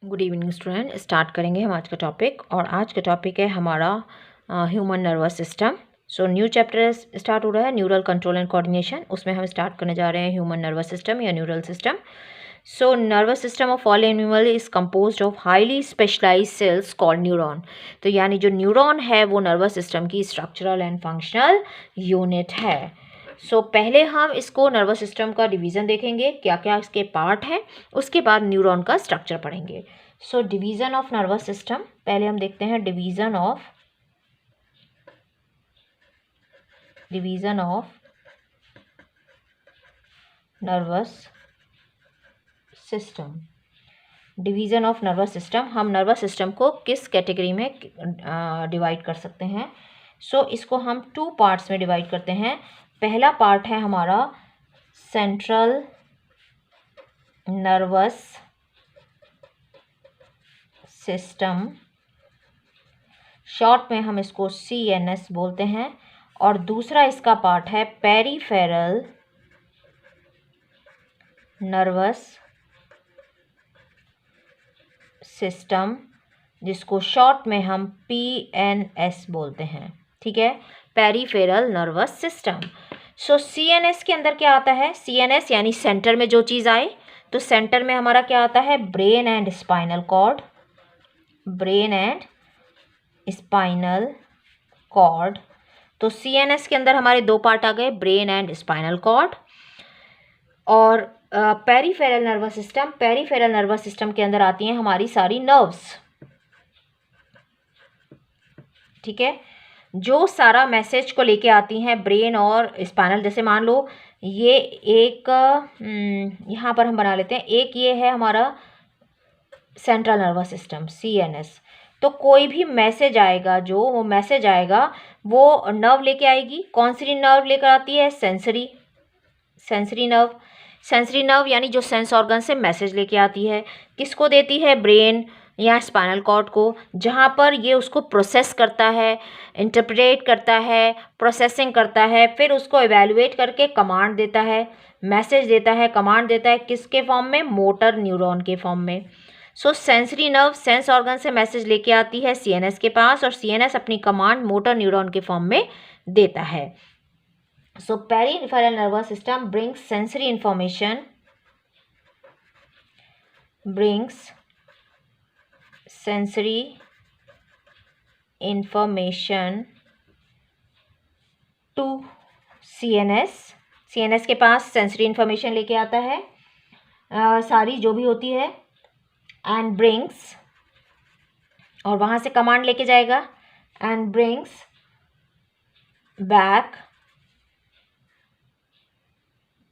Good evening student. Start करेंगे हम आज का टॉपिक, और आज का टॉपिक है हमारा human nervous system. So new chapter start हो रहा है, न्यूरल कंट्रोल एंड कोऑर्डिनेशन। उसमें हम स्टार्ट करने जा रहे हैं ह्यूमन नर्वस सिस्टम या neural system. So nervous system of all animal is composed of highly specialised cells called neuron. तो यानी जो न्यूरॉन है वो नर्वस सिस्टम की स्ट्रक्चरल एंड फंक्शनल यूनिट है। पहले हम इसको नर्वस सिस्टम का डिवीज़न देखेंगे, क्या क्या इसके पार्ट हैं, उसके बाद न्यूरॉन का स्ट्रक्चर पढ़ेंगे। डिवीज़न ऑफ नर्वस सिस्टम, पहले हम देखते हैं division of nervous system. Division of nervous system, हम नर्वस सिस्टम को किस कैटेगरी में डिवाइड कर सकते हैं। इसको हम 2 पार्ट्स में डिवाइड करते हैं। पहला पार्ट है हमारा सेंट्रल नर्वस सिस्टम, शॉर्ट में हम इसको CNS बोलते हैं। और दूसरा इसका पार्ट है पेरिफेरल नर्वस सिस्टम, जिसको शॉर्ट में हम PNS बोलते हैं। ठीक है, पेरिफेरल नर्वस सिस्टम। CNS के अंदर क्या आता है? CNS यानी सेंटर में जो चीज़ आए, तो सेंटर में हमारा क्या आता है? Brain and spinal cord. Brain and spinal cord. तो CNS के अंदर हमारे 2 पार्ट आ गए, ब्रेन एंड स्पाइनल कॉर्ड। और peripheral nervous system, peripheral nervous system के अंदर आती हैं हमारी सारी नर्व्स। ठीक है, जो सारा मैसेज को लेके आती हैं ब्रेन और स्पाइनल। जैसे मान लो ये एक यहाँ पर हम बना लेते हैं, एक ये है हमारा सेंट्रल नर्वस सिस्टम CNS। तो कोई भी मैसेज आएगा, जो वो मैसेज आएगा वो नर्व लेके आएगी। कौन सी नर्व लेकर आती है? Sensory nerve. सेंसरी नर्व यानी जो सेंस ऑर्गन से मैसेज लेके आती है, किसको देती है? ब्रेन या स्पाइनल कॉर्ड को, जहाँ पर ये उसको प्रोसेस करता है, इंटरप्रेट करता है, प्रोसेसिंग करता है, फिर उसको इवैल्यूएट करके कमांड देता है, मैसेज देता है, कमांड देता है। किसके फॉर्म में? मोटर न्यूरॉन के फॉर्म में। सेंसरी नर्व सेंस ऑर्गन से मैसेज लेके आती है CNS के पास, और CNS अपनी कमांड मोटर न्यूरॉन के फॉर्म में देता है। Peripheral nervous system brings sensory information to CNS के पास सेंसरी इंफॉर्मेशन लेके आता है, सारी जो भी होती है, एंड ब्रिंग्स, और वहाँ से कमांड लेके जाएगा, and brings back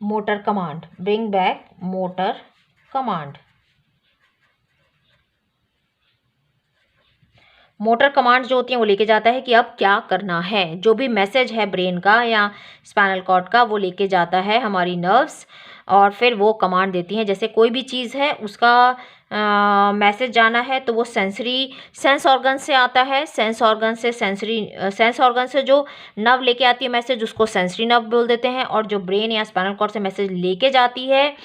motor command, bring back motor command. Motor command जो होती हैं वो लेके जाता है कि अब क्या करना है। जो भी मैसेज है ब्रेन का या स्पाइनल कॉर्ड का, वो लेके जाता है हमारी नर्व्स, और फिर वो कमांड देती हैं। जैसे कोई भी चीज़ है, उसका मैसेज जाना है तो वो सेंस ऑर्गन से आता है। सेंस ऑर्गन से जो नर्व लेके आती है मैसेज, उसको सेंसरी नर्व बोल देते हैं। और जो ब्रेन या स्पाइनल कॉर्ड से मैसेज लेके जाती है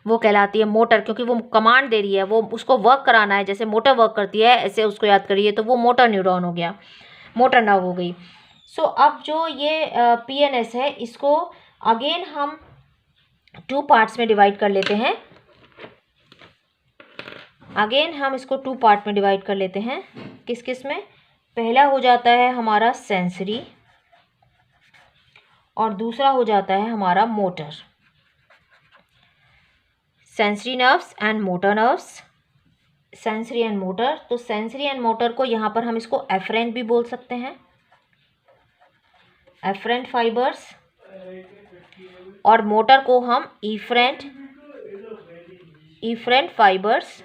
वो कहलाती है मोटर, क्योंकि वो कमांड दे रही है, वो उसको वर्क कराना है। जैसे मोटर वर्क करती है, ऐसे उसको याद करिए, तो वो मोटर न्यूरॉन हो गया, मोटर नर्व हो गई। अब जो ये PNS है, इसको अगेन हम 2 पार्ट्स में डिवाइड कर लेते हैं। किस किस में? पहला हो जाता है हमारा सेंसरी, और दूसरा हो जाता है हमारा motor. Sensory nerves and motor nerves, sensory and motor. तो सेंसरी एंड मोटर को यहाँ पर हम इसको एफरेंट भी बोल सकते हैं, एफरेंट फाइबर्स, और मोटर को हम इफरेंट फाइबर्स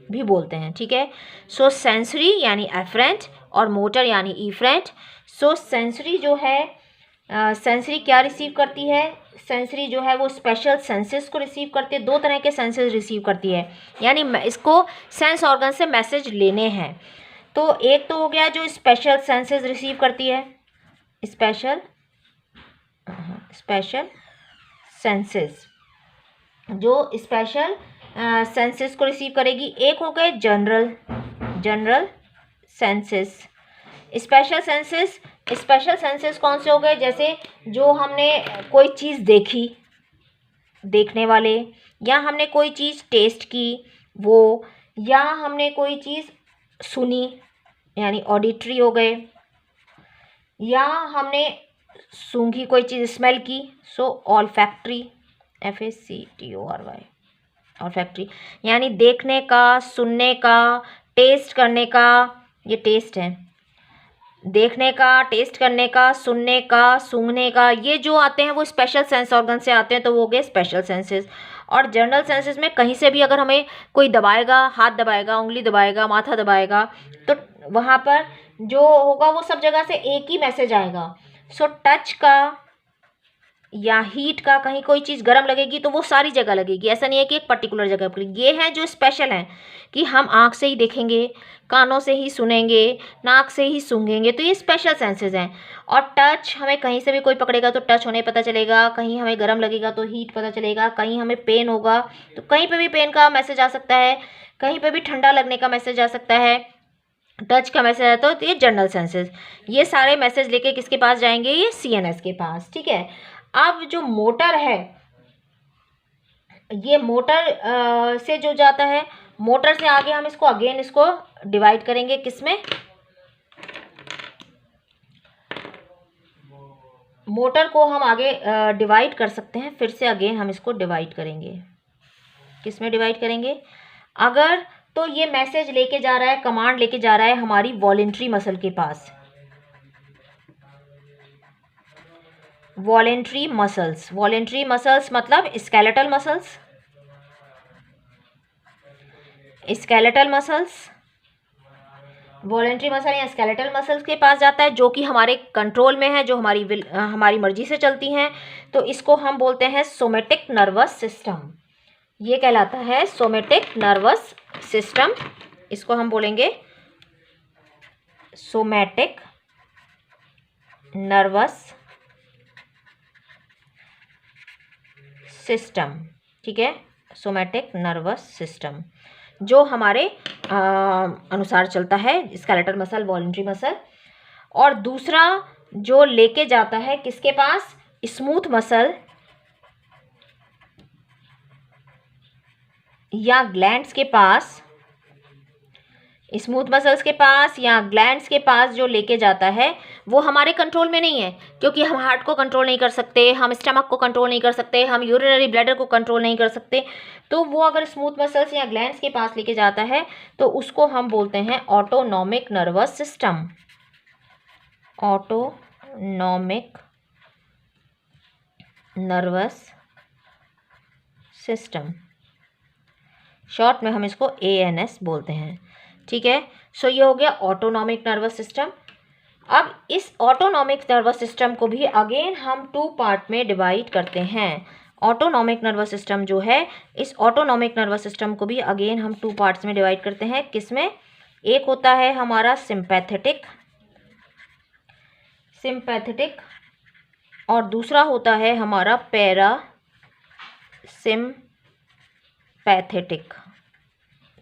भी बोलते हैं। ठीक है, सेंसरी यानी एफरेंट और मोटर यानी इफरेंट। सेंसरी जो है, सेंसरी क्या रिसीव करती है? सेंसरी जो है वो स्पेशल सेंसेस को रिसीव करती है। 2 तरह के सेंसेस रिसीव करती है, यानी इसको सेंस ऑर्गन से मैसेज लेने हैं। तो एक तो हो गया जो स्पेशल सेंसेस रिसीव करती है, स्पेशल सेंसेस, जो स्पेशल सेंसेस को रिसीव करेगी। एक हो गए जनरल सेंसेस। स्पेशल सेंसेस कौन से हो गए? जैसे जो हमने कोई चीज़ देखी, देखने वाले, या हमने कोई चीज़ टेस्ट की वो, या हमने कोई चीज़ सुनी यानी ऑडिटरी हो गए, या हमने सूंघी कोई चीज़ स्मेल की, सो ऑल्फैक्टरी, FACTORY, ऑल्फैक्टरी यानी देखने का, सुनने का, टेस्ट करने का, ये टेस्ट है, देखने का, टेस्ट करने का, सुनने का, सूंघने का, ये जो आते हैं वो स्पेशल सेंस ऑर्गन से आते हैं, तो वो हो गए स्पेशल सेंसेस। और जनरल सेंसेस में कहीं से भी अगर हमें कोई दबाएगा, हाथ दबाएगा, उंगली दबाएगा, माथा दबाएगा, तो वहाँ पर जो होगा वो सब जगह से एक ही मैसेज आएगा। सो टच का या हीट का, कहीं कोई चीज़ गर्म लगेगी तो वो सारी जगह लगेगी, ऐसा नहीं है कि एक पर्टिकुलर जगह पर। ये हैं जो स्पेशल हैं कि हम आँख से ही देखेंगे, कानों से ही सुनेंगे, नाक से ही सूंघेंगे, तो ये स्पेशल सेंसेस हैं। और टच, हमें कहीं से भी कोई पकड़ेगा तो टच होने पता चलेगा, कहीं हमें गर्म लगेगा तो हीट पता चलेगा, कहीं हमें पेन होगा तो कहीं पे भी पेन का मैसेज आ सकता है, कहीं पे भी ठंडा लगने का मैसेज आ सकता है, टच का मैसेज आता है। तो ये जनरल सेंसेस, ये सारे मैसेज लेके किसके पास जाएंगे? ये CNS के पास, ठीक है। अब जो मोटर है, ये मोटर से जो जाता है, मोटर से आगे हम इसको अगेन इसको डिवाइड करेंगे किसमें? मोटर को हम आगे डिवाइड कर सकते हैं, फिर से अगेन हम इसको डिवाइड करेंगे, किसमें डिवाइड करेंगे? अगर तो ये मैसेज लेके जा रहा है, कमांड लेके जा रहा है हमारी वॉलेंट्री मसल के पास। वॉलेंट्री मसल्स मतलब स्केलेटल मसल्स, वॉलेंट्री मसल या स्केलेटल मसल्स के पास जाता है, जो कि हमारे कंट्रोल में है, जो हमारी मर्जी से चलती हैं। तो इसको हम बोलते हैं सोमेटिक नर्वस सिस्टम, ये कहलाता है सोमेटिक नर्वस सिस्टम। इसको हम बोलेंगे सोमेटिक नर्वस सिस्टम, ठीक है, सोमेटिक नर्वस सिस्टम, जो हमारे अनुसार चलता है, स्केलेटल मसल, वॉलेंट्री मसल। और दूसरा जो लेके जाता है किसके पास? स्मूथ मसल या ग्लैंड्स के पास, स्मूथ मसल्स के पास या ग्लैंड्स के पास जो लेके जाता है वो हमारे कंट्रोल में नहीं है, क्योंकि हम हार्ट को कंट्रोल नहीं कर सकते, हम स्टमक को कंट्रोल नहीं कर सकते, हम यूरिनरी ब्लैडर को कंट्रोल नहीं कर सकते। तो वो अगर स्मूथ मसल्स या ग्लैंड्स के पास लेके जाता है तो उसको हम बोलते हैं autonomic nervous system, autonomic nervous system, short में हम इसको ANS बोलते हैं, ठीक है। सो ये हो गया ऑटोनॉमिक नर्वस सिस्टम। अब इस ऑटोनॉमिक नर्वस सिस्टम को भी अगेन हम 2 पार्ट में डिवाइड करते हैं। ऑटोनॉमिक नर्वस सिस्टम जो है, इस ऑटोनॉमिक नर्वस सिस्टम को भी अगेन हम 2 पार्ट्स में डिवाइड करते हैं। किसमें? एक होता है हमारा सिंपैथेटिक और दूसरा होता है हमारा पैरासिम्पैथेटिक,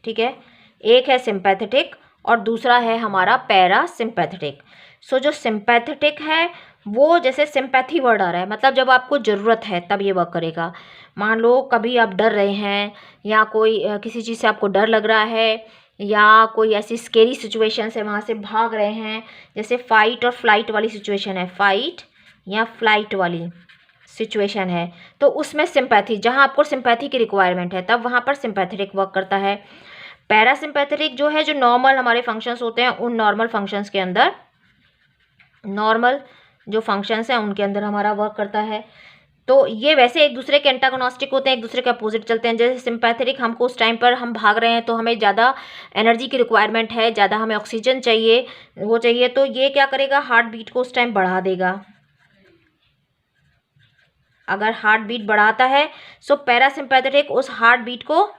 ठीक है। एक है सिंपैथेटिक और दूसरा है हमारा पैरासिम्पैथेटिक। सो जो सिंपैथेटिक है वो, जैसे सिंपैथी वर्ड आ रहा है, मतलब जब आपको ज़रूरत है तब ये वर्क करेगा। मान लो कभी आप डर रहे हैं या कोई किसी चीज़ से आपको डर लग रहा है, या कोई ऐसी स्केरी सिचुएशन है वहाँ से भाग रहे हैं, जैसे फाइट और फ्लाइट वाली सिचुएशन है, फाइट या फ्लाइट वाली सिचुएशन है, तो उसमें सिंपैथी, जहाँ आपको सिंपैथी की रिक्वायरमेंट है तब वहाँ पर सिंपैथेटिक वर्क करता है। पैरासिम्पैथेटिक जो है, जो नॉर्मल हमारे फंक्शंस होते हैं, उन नॉर्मल फंक्शंस के अंदर, नॉर्मल जो फंक्शंस हैं उनके अंदर हमारा वर्क करता है। तो ये वैसे एक दूसरे के एंटागोनिस्टिक होते हैं, एक दूसरे के अपोजिट चलते हैं। जैसे सिंपैथेटिक, हमको उस टाइम पर हम भाग रहे हैं तो हमें ज़्यादा एनर्जी की रिक्वायरमेंट है, ज़्यादा हमें ऑक्सीजन चाहिए, वो चाहिए, तो ये क्या करेगा, हार्ट बीट को उस टाइम बढ़ा देगा। अगर हार्ट बीट बढ़ाता है सो पैरासिम्पैथेटिक उस हार्ट बीट को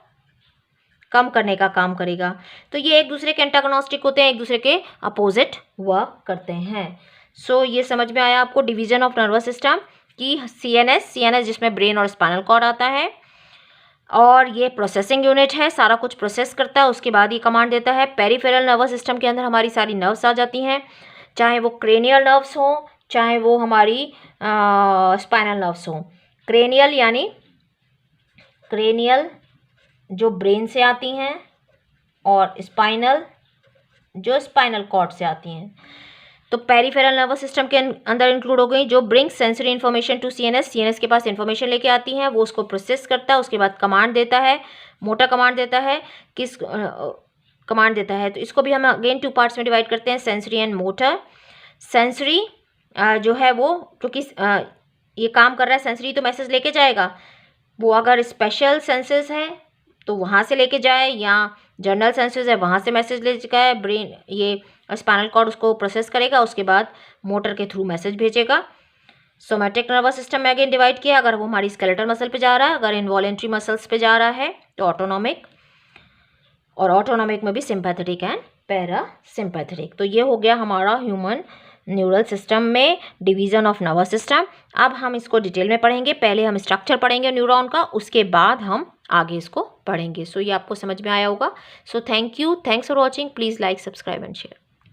कम करने का काम करेगा। तो ये एक दूसरे के एंटागोनिस्टिक होते हैं, एक दूसरे के अपोजिट वर्क करते हैं। सो ये समझ में आया आपको डिवीजन ऑफ नर्वस सिस्टम की। CNS जिसमें ब्रेन और स्पाइनल कॉर्ड आता है, और ये प्रोसेसिंग यूनिट है, सारा कुछ प्रोसेस करता है, उसके बाद ये कमांड देता है। पेरिफेरल नर्वस सिस्टम के अंदर हमारी सारी नर्व्स आ जाती हैं, चाहे वो क्रेनियल नर्व्स हों, चाहे वो हमारी स्पाइनल नर्व्स हों। क्रेनियल यानी क्रेनियल जो ब्रेन से आती हैं, और स्पाइनल जो स्पाइनल कॉर्ड से आती हैं। तो पेरिफेरल नर्वस सिस्टम के अंदर इंक्लूड हो गई जो bring sensory information to CNS, CNS के पास इन्फॉर्मेशन लेके आती हैं, वो उसको प्रोसेस करता है, उसके बाद कमांड देता है, मोटा कमांड देता है, किस कमांड देता है। तो इसको भी हम अगेन 2 पार्ट्स में डिवाइड करते हैं, सेंसरी एंड मोटर। सेंसरी जो है वो क्योंकि ये काम कर रहा है, सेंसरी तो मैसेज लेके जाएगा, वो अगर स्पेशल सेंसेस है तो वहाँ से लेके जाए, या जनरल सेंसेस है वहाँ से मैसेज ले जाए, ब्रेन ये स्पाइनल कॉर्ड उसको प्रोसेस करेगा, उसके बाद मोटर के थ्रू मैसेज भेजेगा। सोमैटिक नर्वस सिस्टम में अगेन डिवाइड किया, अगर वो हमारी स्केलेटल मसल पे जा रहा है, अगर इनवॉलेंट्री मसल्स पे जा रहा है तो ऑटोनॉमिक, और ऑटोनॉमिक में भी सिंपैथेटिक एंड पैरासिम्पैथेटिक। तो ये हो गया हमारा ह्यूमन न्यूरल सिस्टम में डिवीज़न ऑफ नर्वस सिस्टम। अब हम इसको डिटेल में पढ़ेंगे, पहले हम स्ट्रक्चर पढ़ेंगे न्यूरॉन का, उसके बाद हम आगे इसको पढ़ेंगे। सो ये आपको समझ में आया होगा। So thank you, thanks for watching, please like, subscribe and share.